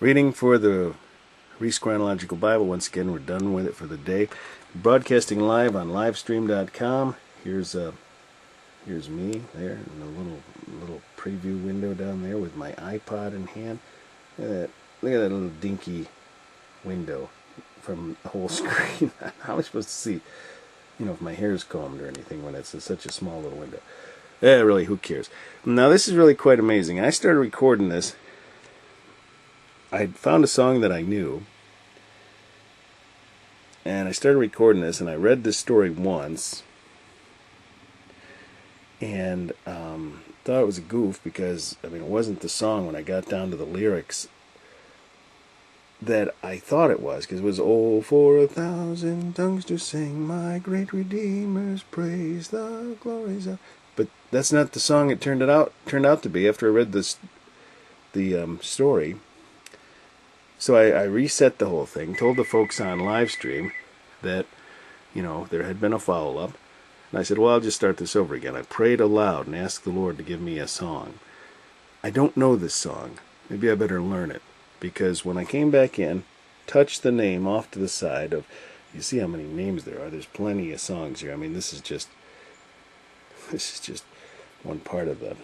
Reading for the Reese Chronological Bible. Once again, we're done with it for the day. Broadcasting live on livestream.com. Here's me there in the little preview window down there with my iPod in hand. Look at that little dinky window from the whole screen. How am I supposed to see, if my hair is combed or anything when it's such a small little window? Really, who cares? Now, this is really quite amazing. I started recording this. I found a song that I knew, and I started recording this, and I read this story once, and thought it was a goof because, it wasn't the song when I got down to the lyrics that I thought it was, because it was, "Oh, for 1,000 tongues to sing my great Redeemer's praise, the glories of..." But that's not the song it turned out to be after I read the story. So I reset the whole thing, told the folks on live stream that, there had been a follow-up. And I said, well, I'll just start this over again. I prayed aloud and asked the Lord to give me a song. I don't know this song. Maybe I better learn it. Because when I came back in, touched the name off to the side of, you see how many names there are. There's plenty of songs here. This is just one part of the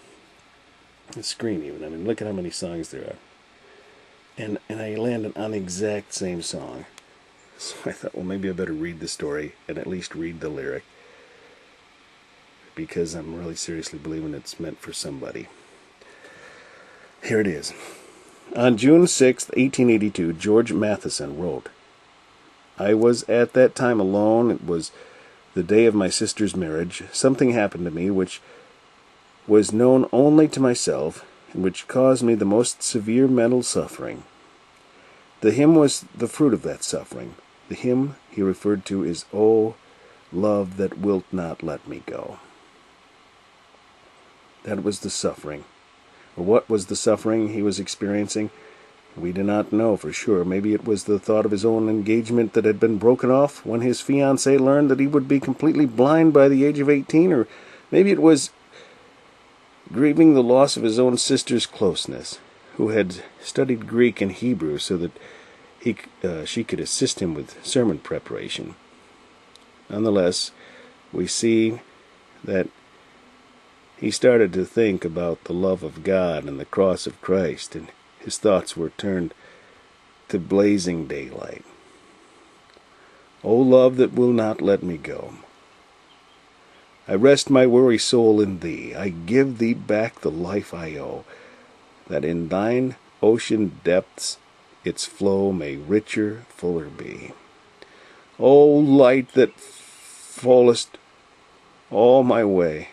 screen even. Look at how many songs there are. And I landed on the exact same song. So I thought, well, maybe I better read the story and at least read the lyric, because I'm really seriously believing it's meant for somebody. Here it is. On June 6th, 1882, George Matheson wrote, "I was at that time alone. It was the day of my sister's marriage. Something happened to me which was known only to myself, and which caused me the most severe mental suffering. The hymn was the fruit of that suffering. The hymn he referred to is, 'O love that wilt not let me go.'" That was the suffering. Or what was the suffering he was experiencing? We do not know for sure. Maybe it was the thought of his own engagement that had been broken off when his fiancée learned that he would be completely blind by the age of 18, or maybe it was grieving the loss of his own sister's closeness, who had studied Greek and Hebrew so that she could assist him with sermon preparation. Nonetheless, we see that he started to think about the love of God and the cross of Christ, and his thoughts were turned to blazing daylight. "O love that will not let me go. I rest my weary soul in thee. I give thee back the life I owe, that in thine ocean depths its flow may richer, fuller be. O light that followest all my way,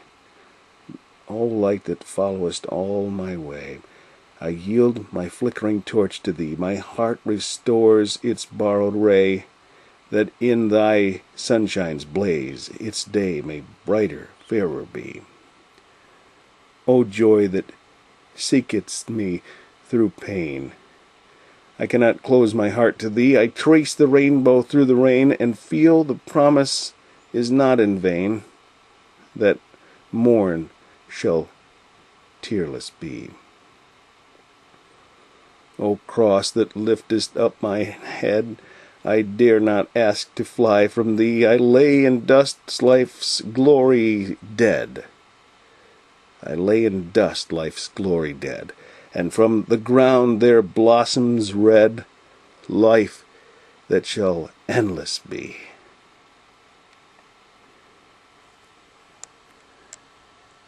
O light that followest all my way, I yield my flickering torch to thee. My heart restores its borrowed ray, that in thy sunshine's blaze its day may brighter, fairer be. O joy that seekest me through pain, I cannot close my heart to thee. I trace the rainbow through the rain, and feel the promise is not in vain, that morn shall tearless be. O cross that liftest up my head, I dare not ask to fly from thee. I lay in dust life's glory dead. I lay in dust life's glory dead, and from the ground there blossoms red life that shall endless be.